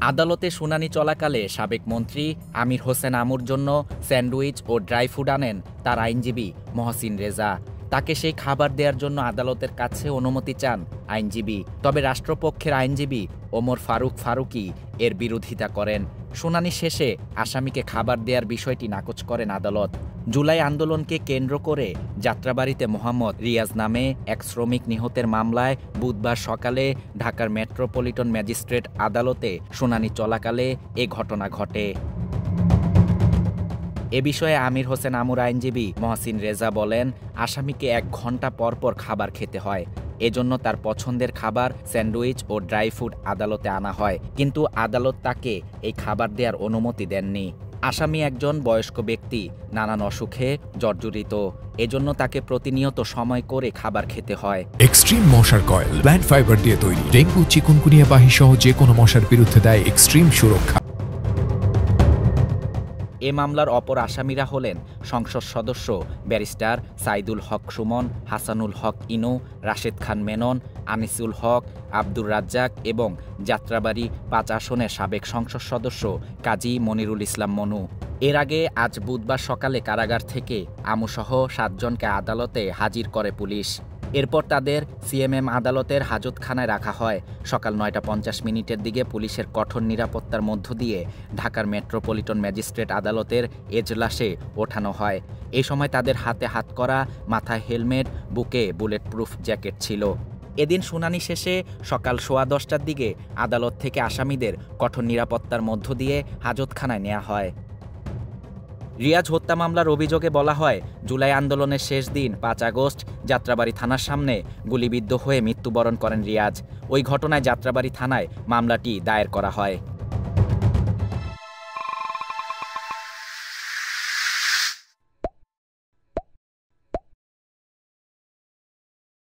আদালতে শুনানি চলাকালে সাবেক মন্ত্রী আমির হোসেন আমুর জন্য স্যান্ডউইচ ও ড্রাই ফুড আনেন তার আইনজীবী মহসিন রেজা। তাকে সেই খাবার দেওয়ার জন্য আদালতের কাছে অনুমতি চান আইনজীবী। তবে রাষ্ট্রপক্ষের আইনজীবী ওমর ফারুকি এর বিরোধিতা করেন। শুনানি শেষে আসামিকে খাবার দেওয়ার বিষয়টি নাকচ করেন আদালত। জুলাই আন্দোলনকে কেন্দ্র করে যাত্রাবাড়ীতে মোহাম্মদ রিয়াজ নামে এক শ্রমিক নিহতের মামলায় বুধবার সকালে ঢাকার মেট্রোপলিটন ম্যাজিস্ট্রেট আদালতে শুনানি চলাকালে এ ঘটনা ঘটে। এ বিষয়ে আমির হোসেন আমুর আইনজীবী মহসিন রেজা বলেন, আসামিকে 1 ঘন্টা পরপর খাবার খেতে হয়। এজন্য তার পছন্দের খাবার স্যান্ডউইচ ও ড্রাই ফুড আদালতে আনা হয়, কিন্তু আদালত তাকে এই খাবার দেওয়ার অনুমতি দেননি। আসামি একজন বয়স্ক ব্যক্তি, নানান অসুখে জর্জরিত, এজন্য তাকে প্রতিনিয়ত সময় করে খাবার খেতে হয়। এক্সট্রিম মশার কয়েল প্ল্যান্ট ফাইবার দিয়ে তৈরি, ডেঙ্গু, চিকুনগুনিয়া বাহি সহ যে কোনো মশার বিরুদ্ধে দেয় এক্সট্রিম সুরক্ষা। এ মামলার অপর আসামিরা হলেন সংসদ সদস্য ব্যারিস্টার সাইদুল হক সুমন, হাসানুল হক ইনু, রাশেদ খান মেনন, আনিসুল হক, আব্দুর রাজ্জাক এবং যাত্রাবাড়ী 5 আসনের সাবেক সংসদ সদস্য কাজী মনিরুল ইসলাম মনু। এর আগে আজ বুধবার সকালে কারাগার থেকে আমুসহ 7 জনকে আদালতে হাজির করে পুলিশ। এরপর তাদের সিএমএম আদালতের হাজতখানায় রাখা হয়। সকাল 9টা 50 মিনিটের দিকে পুলিশের কঠোর নিরাপত্তার মধ্য দিয়ে ঢাকার মেট্রোপলিটন ম্যাজিস্ট্রেট আদালতের এজলাসে ওঠানো হয়। এ সময় তাদের হাতে হাতকড়া, মাথায় হেলমেট, বুকে বুলেট প্রুফ জ্যাকেট ছিল। এদিন শুনানি শেষে সকাল 10:15টার দিকে আদালত থেকে আসামিদের কঠোর নিরাপত্তার মধ্য দিয়ে হাজতখানায় নেওয়া হয়। রিয়াজ হত্যা মামলার অভিযোগে বলা হয়, জুলাই আন্দোলনের শেষ দিন 5 আগস্ট যাত্রাবাড়ী থানার সামনে গুলিবিদ্ধ হয়ে মৃত্যুবরণ করেন রিয়াজ। ওই ঘটনায় যাত্রাবাড়ী থানায় মামলাটি দায়ের করা হয়।